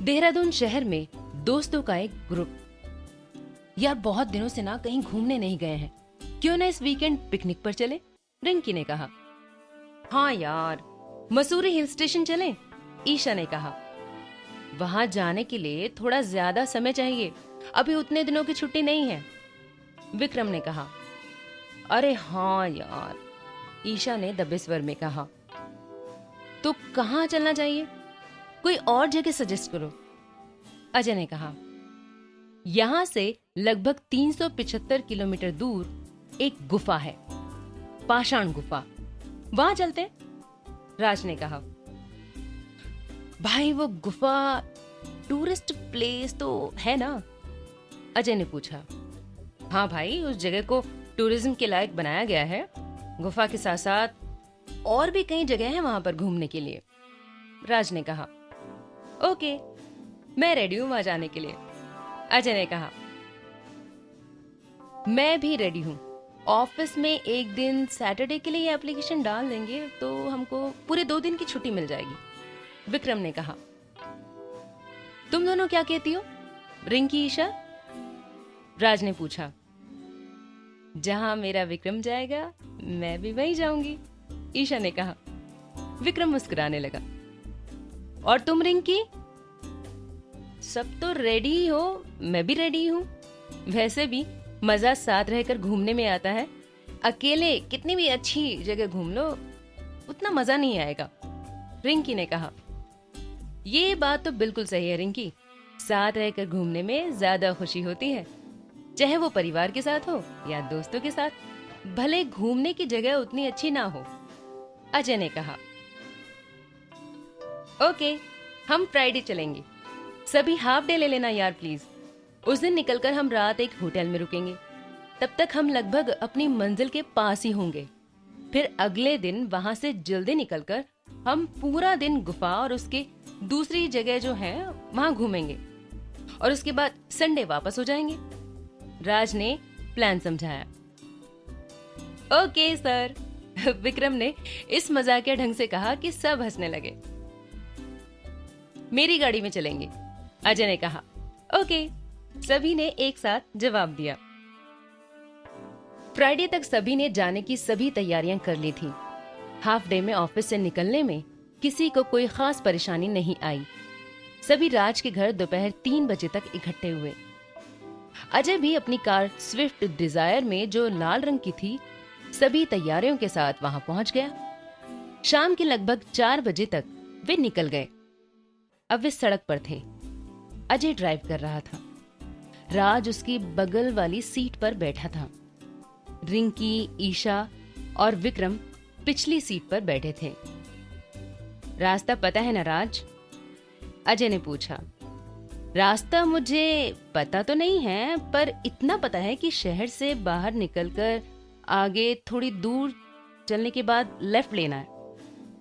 देहरादून शहर में दोस्तों का एक ग्रुप। यार बहुत दिनों से ना कहीं घूमने नहीं गए हैं, क्यों ना इस वीकेंड पिकनिक पर चले? रिंकी ने कहा। हाँ यार, मसूरी हिल स्टेशन चलें, ईशा ने कहा। वहां जाने के लिए थोड़ा ज्यादा समय चाहिए, अभी उतने दिनों की छुट्टी नहीं है, विक्रम ने कहा। अरे हाँ यार, ईशा ने दबे स्वर में कहा। तो कहाँ चलना चाहिए? कोई और जगह सजेस्ट करो, अजय ने कहा। यहां से लगभग 375 किलोमीटर दूर एक गुफा है, पाषाण गुफा, वहां चलते, राज ने कहा। भाई वो गुफा टूरिस्ट प्लेस तो है ना? अजय ने पूछा। हाँ भाई, उस जगह को टूरिज्म के लायक बनाया गया है। गुफा के साथ साथ और भी कई जगह हैं वहां पर घूमने के लिए, राज ने कहा। ओके, मैं रेडी हूं वहां जाने के लिए, अजय ने कहा। मैं भी रेडी हूं। ऑफिस में एक दिन सैटरडे के लिए एप्लीकेशन डाल देंगे तो हमको पूरे 2 दिन की छुट्टी मिल जाएगी, विक्रम ने कहा। तुम दोनों क्या कहती हो, रिंकी, ईशा? राज ने पूछा। जहां मेरा विक्रम जाएगा मैं भी वहीं जाऊंगी, ईशा ने कहा। विक्रम मुस्कुराने लगा। और तुम रिंकी? सब तो रेडी ही हो, मैं भी रेडी हूं। वैसे भी मजा साथ रहकर घूमने में आता है, अकेले कितनी भी अच्छी जगह घूम लो उतना मजा नहीं आएगा, रिंकी ने कहा। ये बात तो बिल्कुल सही है रिंकी, साथ रहकर घूमने में ज्यादा खुशी होती है, चाहे वो परिवार के साथ हो या दोस्तों के साथ, भले घूमने की जगह उतनी अच्छी ना हो, अजय ने कहा। ओके, हम फ्राइडे चलेंगे, सभी हाफ डे ले लेना यार प्लीज। उस दिन निकलकर हम रात एक होटल में रुकेंगे, तब तक हम लगभग अपनी मंजिल के पास ही होंगे। फिर अगले दिन वहां से जल्दी निकलकर हम पूरा दिन गुफा और उसके दूसरी जगह जो है वहां घूमेंगे और उसके बाद संडे वापस हो जाएंगे, राज ने प्लान समझाया। ओके सर, विक्रम ने इस मजाकिया ढंग से कहा कि सब हंसने लगे। मेरी गाड़ी में चलेंगे, अजय ने कहा। ओके, सभी ने एक साथ जवाब दिया। फ्राइडे तक सभी ने जाने की सभी तैयारियां कर ली थी। हाफ डे में ऑफिस से निकलने में किसी को कोई खास परेशानी नहीं आई। सभी राज के घर दोपहर 3 बजे तक इकट्ठे हुए। अजय भी अपनी कार स्विफ्ट डिजायर में जो लाल रंग की थी, सभी तैयारियों के साथ वहां पहुंच गया। शाम के लगभग 4 बजे तक वे निकल गए। अब वे सड़क पर थे। अजय ड्राइव कर रहा था, राज उसकी बगल वाली सीट पर बैठा था। रिंकी, ईशा और विक्रम पिछली सीट पर बैठे थे। रास्ता पता है ना राज? अजय ने पूछा। रास्ता मुझे पता तो नहीं है, पर इतना पता है कि शहर से बाहर निकलकर आगे थोड़ी दूर चलने के बाद लेफ्ट लेना है।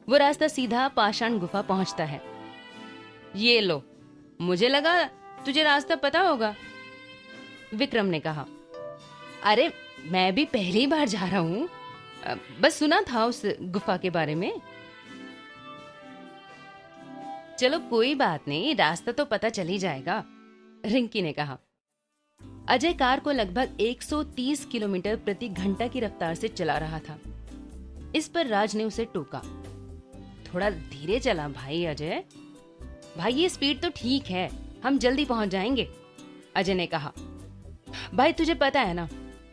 वो रास्ता सीधा पाषाण गुफा पहुंचता है। ये लो, मुझे लगा तुझे रास्ता पता होगा, विक्रम ने कहा। अरे मैं भी पहली बार जा रहा हूं, बस सुना था उस गुफा के बारे में। चलो कोई बात नहीं, रास्ता तो पता चल ही जाएगा, रिंकी ने कहा। अजय कार को लगभग 130 किलोमीटर प्रति घंटा की रफ्तार से चला रहा था। इस पर राज ने उसे टोका। थोड़ा धीरे चला भाई अजय। भाई ये स्पीड तो ठीक है, हम जल्दी पहुंच जाएंगे, अजय ने कहा। भाई तुझे पता है ना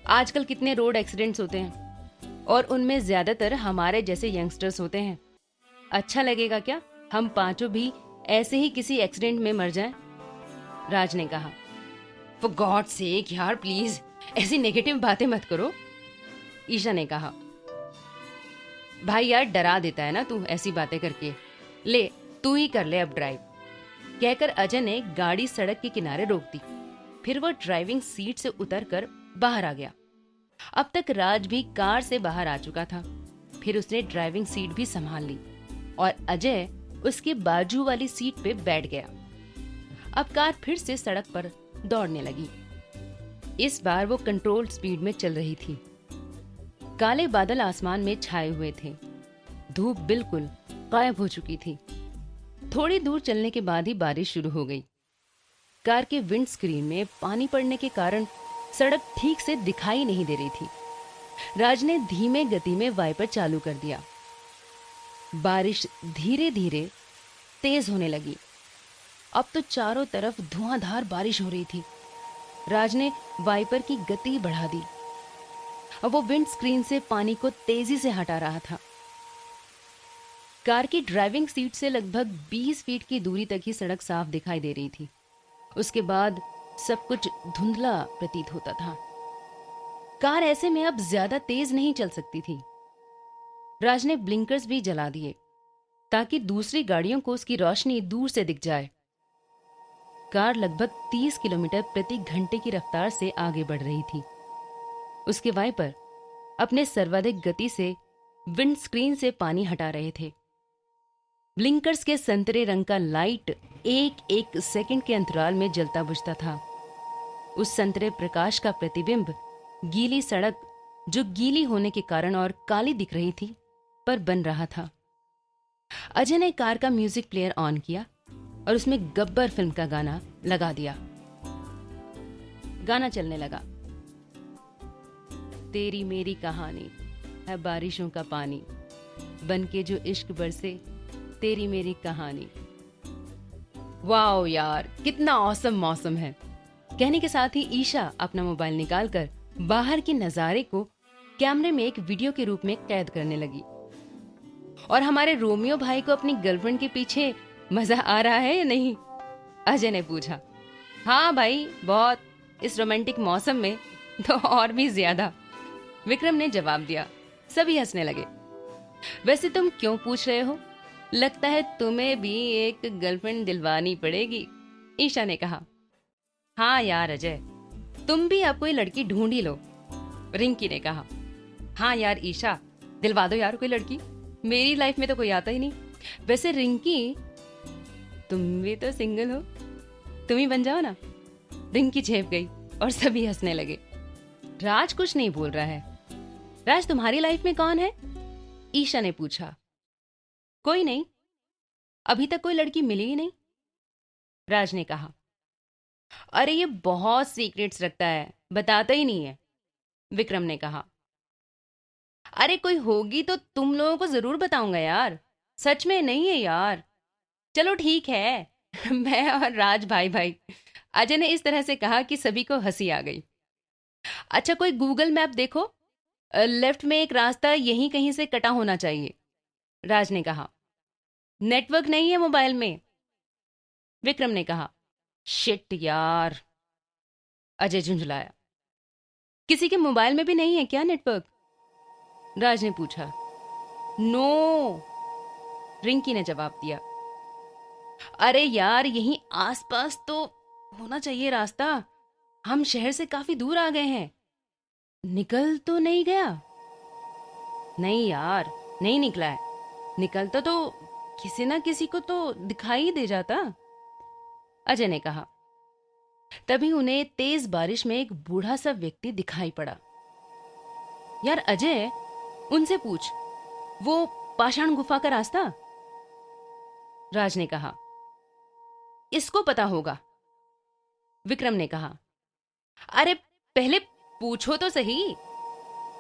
आजकल कितने रोड एक्सीडेंट्स होते हैं और उनमें ज्यादातर हमारे जैसे यंगस्टर्स होते हैं। अच्छा लगेगा क्या हम पांचों भी ऐसे ही किसी एक्सीडेंट में मर जाएं? राज ने कहा। फॉर गॉड सेक यार प्लीज ऐसी नेगेटिव बातें मत करो, ईशा ने कहा। भाई यार डरा देता है ना तू ऐसी बातें करके, ले तू ही कर ले अब ड्राइव, कहकर अजय ने गाड़ी सड़क के किनारे रोक दी। फिर वो ड्राइविंग सीट से उतरकर बाहर आ गया। अब तक राज भी कार से बाहर आ चुका था। फिर उसने ड्राइविंग सीट भी संभाल ली और अजय उसके बाजू वाली सीट पे बैठ गया। अब कार फिर से सड़क पर दौड़ने लगी। इस बार वो कंट्रोल स्पीड में चल रही थी। काले बादल आसमान में छाए हुए थे। धूप बिल्कुल गायब हो चुकी थी। थोड़ी दूर चलने के बाद ही बारिश शुरू हो गई। कार के विंड स्क्रीन में पानी पड़ने के कारण सड़क ठीक से दिखाई नहीं दे रही थी। राज ने धीमे गति में वाइपर चालू कर दिया। बारिश धीरे धीरे तेज होने लगी। अब तो चारों तरफ धुआंधार बारिश हो रही थी। राज ने वाइपर की गति बढ़ा दी। अब वो विंड स्क्रीन से पानी को तेजी से हटा रहा था। कार की ड्राइविंग सीट से लगभग 20 फीट की दूरी तक ही सड़क साफ दिखाई दे रही थी। उसके बाद सब कुछ धुंधला प्रतीत होता था। कार ऐसे में अब ज्यादा तेज नहीं चल सकती थी। राज ने ब्लिंकर्स भी जला दिए ताकि दूसरी गाड़ियों को उसकी रोशनी दूर से दिख जाए। कार लगभग 30 किलोमीटर प्रति घंटे की रफ्तार से आगे बढ़ रही थी। उसके वाइपर अपने सर्वाधिक गति से विंड स्क्रीन से पानी हटा रहे थे। ब्लिंकर्स के संतरे रंग का लाइट एक एक सेकंड के अंतराल में जलता बुझता था। उस संतरे प्रकाश का प्रतिबिंब गीली सड़क, जो गीली होने के कारण और काली दिख रही थी, पर बन रहा था। अजय ने कार का म्यूजिक प्लेयर ऑन किया और उसमें गब्बर फिल्म का गाना लगा दिया। गाना चलने लगा। तेरी मेरी कहानी है बारिशों का पानी, बनके जो इश्क बरसे तेरी मेरी कहानी। वाओ यार, कितना औसम मौसम है। कहने के साथ ही ईशा अपना मोबाइल निकालकर बाहर के नजारे को कैमरे में एक वीडियो के रूप में कैद करने लगी। और हमारे रोमियो भाई को अपनी गर्लफ्रेंड के पीछे मजा आ रहा है या नहीं? अजय ने पूछा। हाँ भाई, बहुत। इस रोमांटिक मौसम में तो और भी ज्यादा, विक्रम ने जवाब दिया। सभी हंसने लगे। वैसे तुम क्यों पूछ रहे हो? लगता है तुम्हें भी एक गर्लफ्रेंड दिलवानी पड़ेगी, ईशा ने कहा। हाँ यार अजय, तुम भी अब कोई लड़की ढूंढ ही लो, रिंकी ने कहा। हाँ यार ईशा, दिलवा दो यार कोई लड़की, मेरी लाइफ में तो कोई आता ही नहीं। वैसे रिंकी, तुम भी तो सिंगल हो, तुम ही बन जाओ ना। रिंकी झेप गई और सभी हंसने लगे। राज कुछ नहीं बोल रहा है। राज, तुम्हारी लाइफ में कौन है? ईशा ने पूछा। कोई नहीं, अभी तक कोई लड़की मिली ही नहीं, राज ने कहा। अरे ये बहुत सीक्रेट्स रखता है, बताता ही नहीं है, विक्रम ने कहा। अरे कोई होगी तो तुम लोगों को जरूर बताऊंगा यार, सच में नहीं है यार। चलो ठीक है मैं और राज भाई भाई, अजय ने इस तरह से कहा कि सभी को हंसी आ गई। अच्छा कोई गूगल मैप देखो, लेफ्ट में एक रास्ता यहीं कहीं से कटा होना चाहिए, राज ने कहा। नेटवर्क नहीं है मोबाइल में, विक्रम ने कहा। शिट यार, अजय झुंझलाया। किसी के मोबाइल में भी नहीं है क्या नेटवर्क? राज ने पूछा। नो, रिंकी ने जवाब दिया। अरे यार, यहीं आसपास तो होना चाहिए रास्ता, हम शहर से काफी दूर आ गए हैं। निकल तो नहीं गया? नहीं यार, नहीं निकला है। निकलता तो किसी ना किसी को तो दिखाई दे जाता, अजय ने कहा। तभी उन्हें तेज बारिश में एक बूढ़ा सा व्यक्ति दिखाई पड़ा। यार अजय, उनसे पूछ, वो पाषाण गुफा का रास्ता, राज ने कहा। इसको पता होगा, विक्रम ने कहा। अरे पहले पूछो तो सही,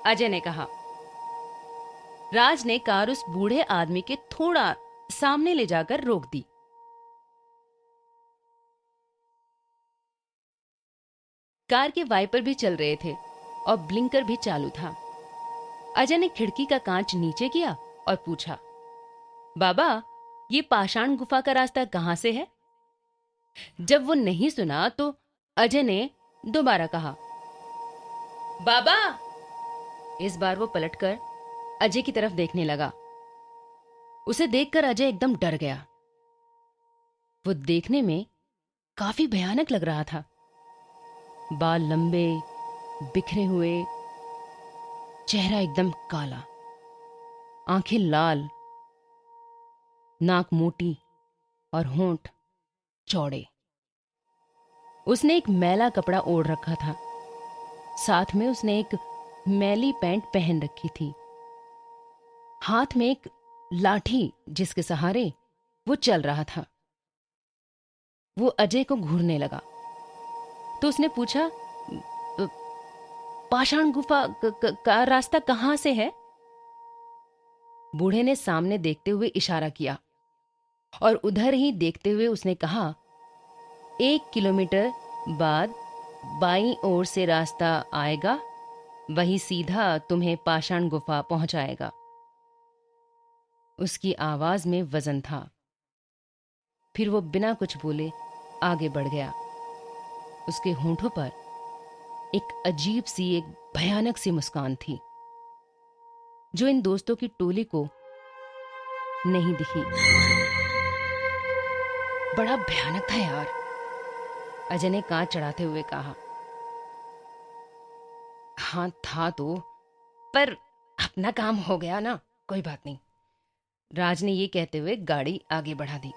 अजय ने कहा। राज ने कार उस बूढ़े आदमी के थोड़ा सामने ले जाकर रोक दी। कार के वाइपर भी चल रहे थे और ब्लिंकर भी चालू था। अजय ने खिड़की का कांच नीचे किया और पूछा, बाबा, ये पाषाण गुफा का रास्ता कहां से है? जब वो नहीं सुना तो अजय ने दोबारा कहा, बाबा। इस बार वो पलटकर अजय की तरफ देखने लगा। उसे देखकर अजय एकदम डर गया। वो देखने में काफी भयानक लग रहा था। बाल लंबे, बिखरे हुए, चेहरा एकदम काला, आंखें लाल, नाक मोटी और होंठ चौड़े। उसने एक मैला कपड़ा ओढ़ रखा था, साथ में उसने एक मैली पैंट पहन रखी थी। हाथ में एक लाठी, जिसके सहारे वो चल रहा था। वो अजय को घूरने लगा तो उसने पूछा, "प- पाषाण गुफा का रास्ता कहाँ से है?" बूढ़े ने सामने देखते हुए इशारा किया और उधर ही देखते हुए उसने कहा, 1 किलोमीटर बाद बाईं ओर से रास्ता आएगा, वही सीधा तुम्हें पाषाण गुफा पहुंचाएगा। उसकी आवाज में वजन था। फिर वो बिना कुछ बोले आगे बढ़ गया। उसके होंठों पर एक अजीब सी, एक भयानक सी मुस्कान थी जो इन दोस्तों की टोली को नहीं दिखी। बड़ा भयानक था यार, अजय ने कांच चढ़ाते हुए कहा। हाँ था तो, पर अपना काम हो गया ना, कोई बात नहीं। राज ने ये कहते हुए गाड़ी आगे बढ़ा दी।